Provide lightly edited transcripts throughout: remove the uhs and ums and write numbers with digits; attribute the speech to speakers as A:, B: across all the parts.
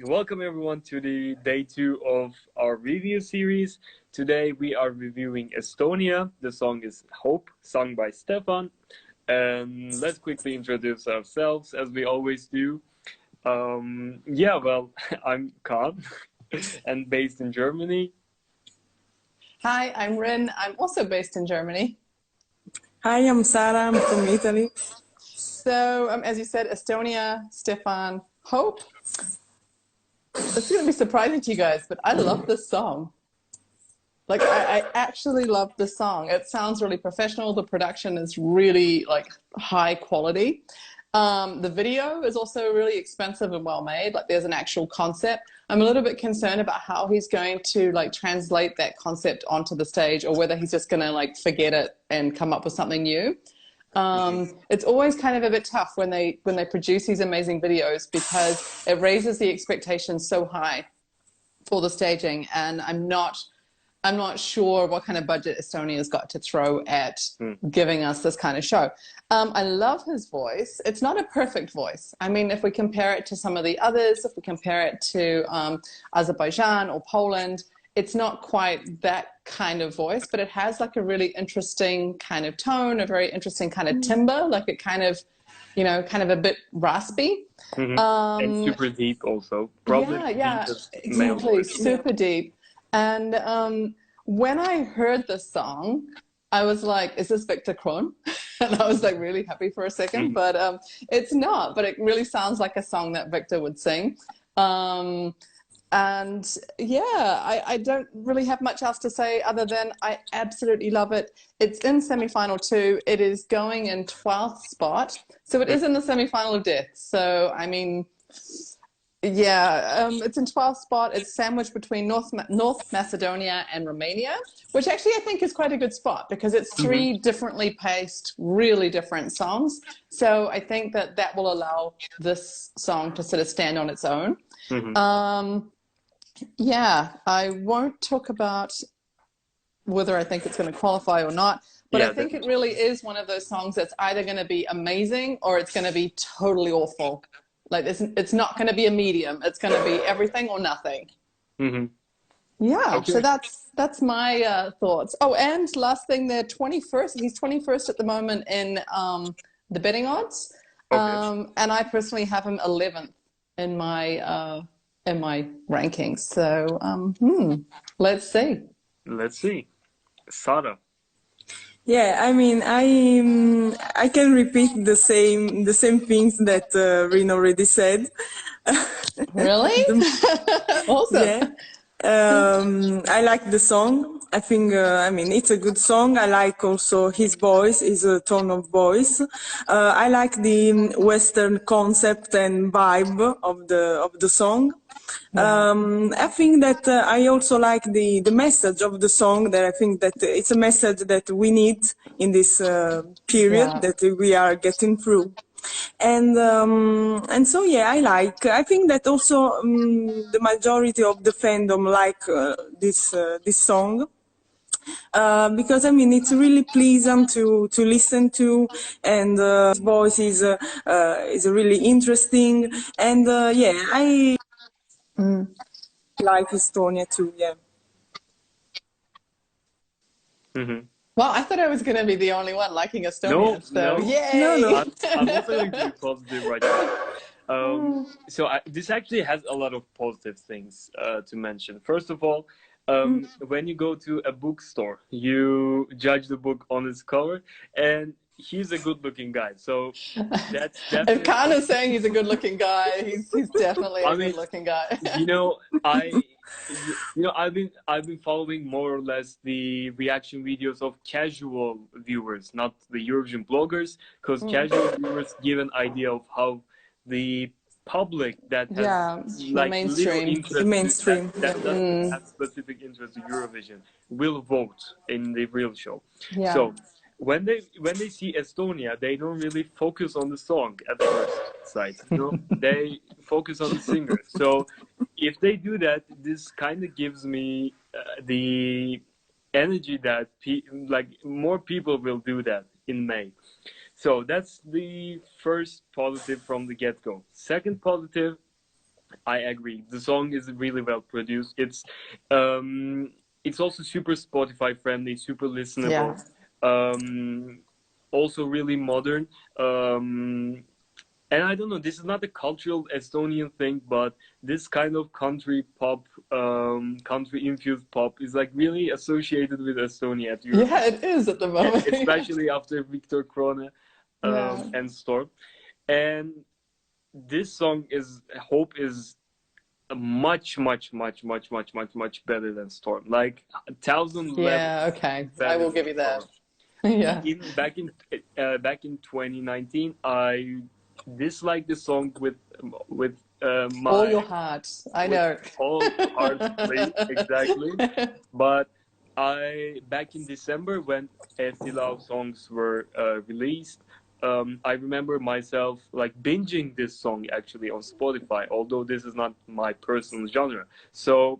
A: Welcome everyone to the day 2 of our review series. Today we are reviewing Estonia. The song is Hope, sung by Stefan. And let's quickly introduce ourselves as we always do. I'm Kaan and based in Germany.
B: Hi, I'm Rin. I'm also based in Germany.
C: Hi, I'm Sarah. I'm from Italy.
B: So, as you said, Estonia, Stefan, Hope. It's going to be surprising to you guys, but I love this song. Like, I actually love this song. It sounds really professional. The production is really, like, high quality. The video is also really expensive and well made. Like, there's an actual concept. I'm a little bit concerned about how he's going to, like, translate that concept onto the stage, or whether he's just going to, like, forget it and come up with something new. It's always kind of a bit tough when they produce these amazing videos, because it raises the expectations so high for the staging, and I'm not sure what kind of budget Estonia's got to throw at giving us this kind of show. I love his voice. It's not a perfect voice. I mean, if we compare it to some of the others, if we compare it to Azerbaijan or Poland, it's not quite that kind of voice, but it has like a really interesting kind of tone, a very interesting kind of timbre, like it kind of, kind of a bit raspy.
A: And super deep also. Probably
B: Yeah, exactly, super deep. And when I heard this song, I was like, is this Victor Kron? And I was like really happy for a second, but it's not, but it really sounds like a song that Victor would sing. And yeah, I don't really have much else to say other than I absolutely love it. It's in semi-final 2. It is going in 12th spot. So it is in the semi-final of death. So, I mean, yeah, it's in 12th spot. It's sandwiched between North Macedonia and Romania, which actually I think is quite a good spot, because it's 3 differently paced, really different songs. So I think that will allow this song to sort of stand on its own. Yeah, I won't talk about whether I think it's going to qualify or not, but I think it really is one of those songs that's either going to be amazing or it's going to be totally awful. Like, it's not going to be a medium. It's going to be everything or nothing. Yeah, so that's my thoughts. Oh, and last thing, they're 21st. He's 21st at the moment in the betting odds. And I personally have him 11th in my rankings. So let's see.
A: Let's see. Sarah.
C: Yeah, I mean, I can repeat the same things that Rin already said.
B: Really? Awesome.
C: Yeah. I like the song. I think, I mean, it's a good song. I like also his voice, his tone of voice. I like the Western concept and vibe of the song. I think that I also like the message of the song, that I think that it's a message that we need in this period that we are getting through. And so, yeah, I think that also the majority of the fandom like this song. Because I mean, it's really pleasant to listen to, and his voice is really interesting, and yeah, I like Estonia too. Yeah.
B: Well, I thought I was going to be the only one liking Estonia.
A: No.
B: Yay!
A: No. I'm also going to be positive right now. This actually has a lot of positive things to mention. First of all, when you go to a bookstore, you judge the book on its cover, and he's a good-looking guy. So that's definitely.
B: If Khan is saying he's a good-looking guy, he's definitely a good-looking guy.
A: I've been following more or less the reaction videos of casual viewers, not the Eurovision bloggers, because casual viewers give an idea of how the public that has like
B: mainstream
A: that doesn't have specific interest in Eurovision will vote in the real show.
B: Yeah.
A: So when they see Estonia, they don't really focus on the song at first sight. They focus on the singer. So if they do that, this kind of gives me the energy that more people will do that in May. So that's the first positive from the get-go. Second positive, I agree. The song is really well produced. It's also super Spotify friendly, super listenable. Also really modern. And I don't know, this is not a cultural Estonian thing, but this kind of country pop, country infused pop is like really associated with Estonia at Europe.
B: Yeah, it is at the moment.
A: Especially after Victor Krone and Storm. And this song is, Hope is much better than Storm. Like 1,000 levels.
B: Yeah, okay. I will give you that. Yeah.
A: Back in 2019, I disliked the song with my
B: all your heart. I know.
A: All heartedly, exactly. But back in December when Estilau songs were released, I remember myself like binging this song actually on Spotify, although this is not my personal genre. So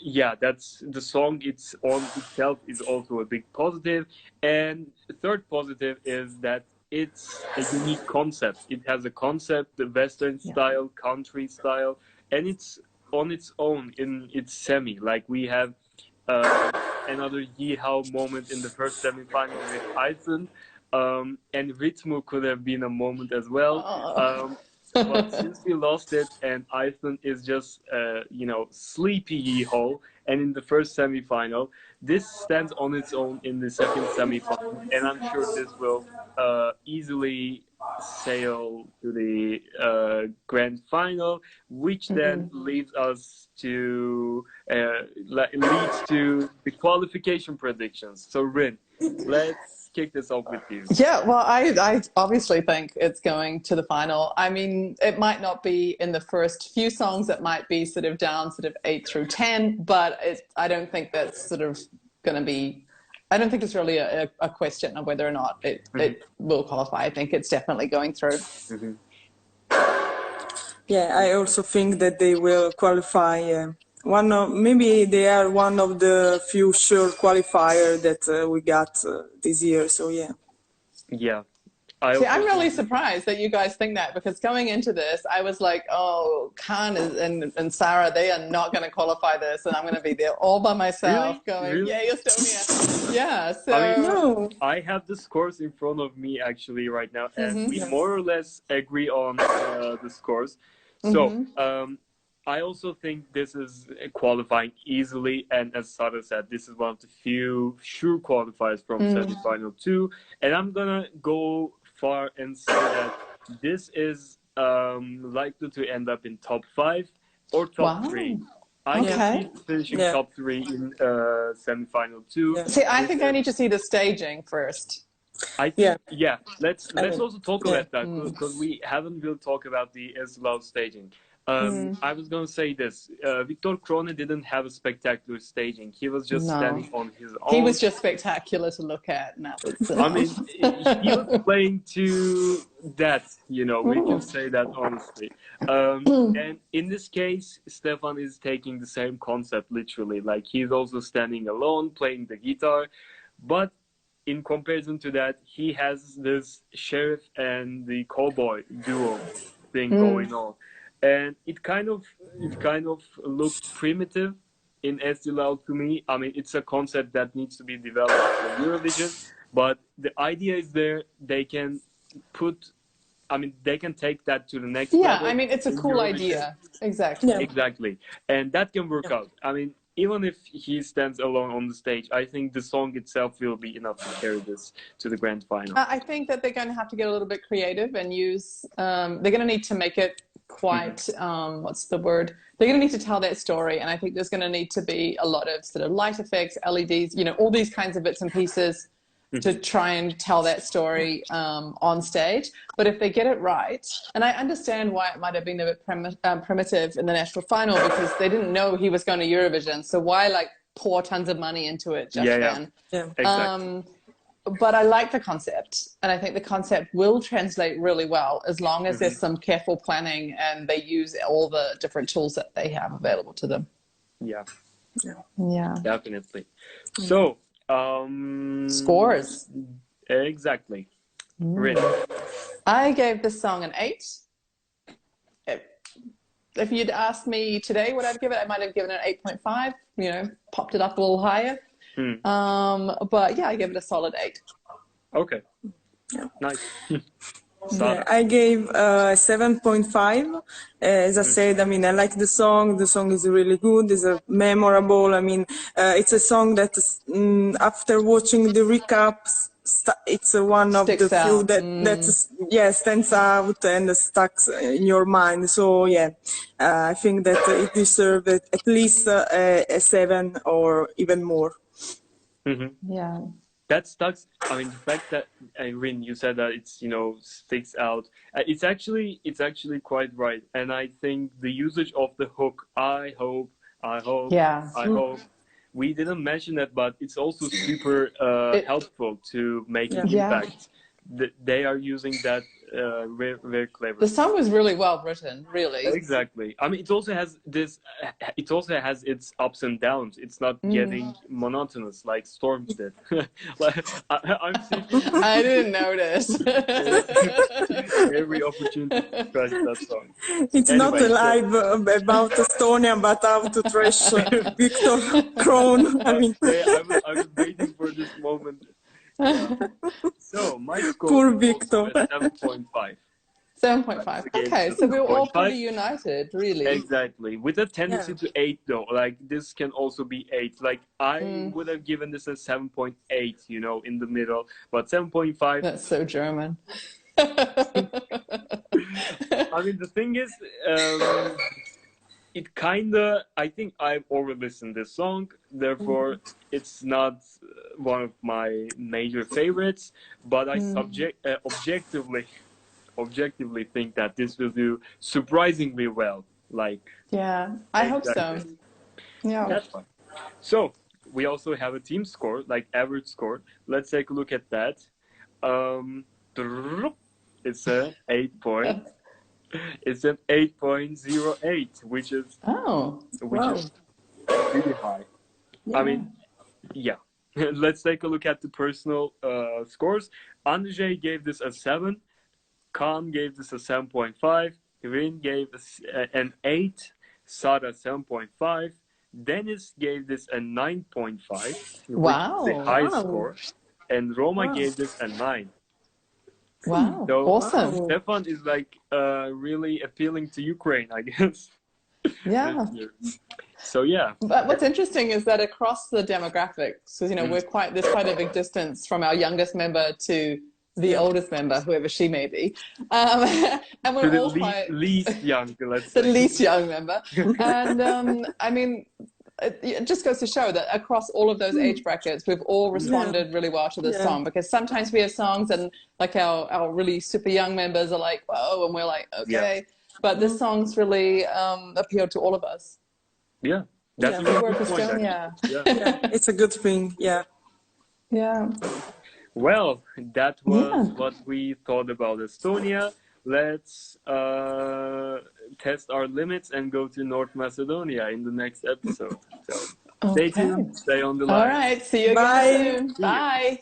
A: yeah, that's the song. It's on itself is also a big positive. And the third positive is that it's a unique concept. It has a concept, the Western style, country style, and it's on its own in its semi. Like we have another Yeehaw moment in the first semifinal with Iceland, and Ritmo could have been a moment as well. But since we lost it, and Iceland is just, sleepy Yeehaw, and in the first semifinal, this stands on its own in the second semifinal, and I'm sure this will easily sail to the grand final, which then leads us to leads to the qualification predictions. So Rin, let's kick this off with you.
B: Yeah, well, I obviously think it's going to the final. I mean, it might not be in the first few songs. It might be sort of down sort of 8 through 10, but I don't think that's sort of going to be, I don't think it's really a question of whether or not it will qualify. I think it's definitely going through.
C: Yeah, I also think that they will qualify. Maybe they are one of the few sure qualifier that we got this year. So yeah.
A: Yeah.
B: I'm really surprised that you guys think that, because going into this, I was like, oh, Khan and Sarah, they are not going to qualify this, and I'm going to be there all by myself going, yay, Estonia. Yeah, so...
A: I have the scores in front of me actually right now, and we more or less agree on the scores. So I also think this is qualifying easily, and as Sara said, this is one of the few sure qualifiers from semi-final 2, and I'm gonna go far and say that this is likely to end up in top 5 or top 3. I can see finishing top 3 in semi-final 2.
B: See, I think I need to see the staging first.
A: I think, let's also talk about that, because we haven't really talked about the Eslau staging. I was going to say this. Victor Krone didn't have a spectacular staging. He was just standing on his own.
B: He was just spectacular to look at. And that was,
A: I mean, he was playing to that, we can say that honestly. And in this case, Stefan is taking the same concept literally. Like, he's also standing alone, playing the guitar. But in comparison to that, he has this sheriff and the cowboy duo thing going on. And it kind of looked primitive in Estilau to me. I mean, it's a concept that needs to be developed for Eurovision, but the idea is there. They can take that to the next level.
B: Yeah, I mean, it's a cool idea. Exactly.
A: Yeah. Exactly. And that can work out. I mean, even if he stands alone on the stage, I think the song itself will be enough to carry this to the grand final.
B: I think that they're going to have to get a little bit creative and use, they're going to need to make it quite, what's the word? They're going to need to tell that story. And I think there's going to need to be a lot of sort of light effects, LEDs, all these kinds of bits and pieces to try and tell that story on stage. But if they get it right, and I understand why it might have been a bit primitive in the national final, because they didn't know he was going to Eurovision. So why pour tons of money into it just then?
A: Yeah, exactly.
B: But I like the concept, and I think the concept will translate really well as long as there's some careful planning and they use all the different tools that they have available to them.
A: Yeah.
B: Definitely.
A: So,
B: scores.
A: Exactly. Really.
B: I gave this song an 8. if you'd asked me today what I'd give it, I might have given it 8.5, you know, popped it up a little higher. But yeah, I give it a solid 8.
A: Okay. Nice.
C: Yeah, I gave 7.5. As I said, I mean, I like the song. The song is really good. It's memorable. I mean, it's a song that after watching the recaps, it's one of
B: Sticks
C: the few
B: out.
C: that stands out and stuck in your mind. So yeah, I think that it deserves at least a 7 or even more.
B: Yeah.
A: That stuck. I mean, the fact that Irene, you said that it's, you know, sticks out. It's actually quite right. And I think the usage of the hook, I hope,
B: Yeah.
A: I hope. We didn't mention that, but it's also super helpful to make an impact. They are using that very, very clever.
B: The song was really well written, really.
A: Exactly. I mean, it also has this. It also has its ups and downs. It's not getting monotonous like Storms did. Like, I'm seeing
B: I didn't notice.
A: every opportunity to trash that song.
C: It's not a live about Estonia, but how to trash Victor Krohn. I mean,
A: I was waiting for this moment. Yeah. So my score
C: poor Victor.
A: 7.5.
B: 7.5. Okay, so we're all pretty united, really.
A: Exactly. With a tendency to 8, though. Like, this can also be 8. Like, I would have given this a 7.8, you know, in the middle. But 7.5...
B: That's so German.
A: I mean, the thing is, it kind of... I think I've over-listened this song. Therefore, it's not one of my major favorites. But I objectively think that this will do surprisingly well. Like,
B: yeah, I hope so. Yeah,
A: that's fine. So we also have a team score, like average score. Let's take a look at that. It's a 8 point. It's an 8.08, which is really high. I mean, yeah. Let's take a look at the personal scores. Andrzej gave this a 7. Khan gave this a 7.5. Rin gave an 8. Sada 7.5. Dennis gave this a 9.5.
B: Wow.
A: The highest score. And Roma gave this a 9.
B: Wow.
A: So,
B: awesome.
A: Stefan is like really appealing to Ukraine, I guess.
B: Yeah.
A: So yeah.
B: But what's interesting is that across the demographics, because, you know, there's quite a big distance from our youngest member to the oldest member, whoever she may be, and we're all quite
A: least young, let's say.
B: The least young member, and I mean, it just goes to show that across all of those age brackets, we've all responded really well to this song. Because sometimes we have songs, and like our really super young members are like, "Whoa," and we're like, "Okay," but this song's really appealed to all of us.
A: Yeah, that's a really good point.
B: Yeah,
C: it's a good thing. Yeah.
A: Well, that was what we thought about Estonia. Let's test our limits and go to North Macedonia in the next episode. So stay tuned, stay on the line.
B: All right, see you again soon. Bye.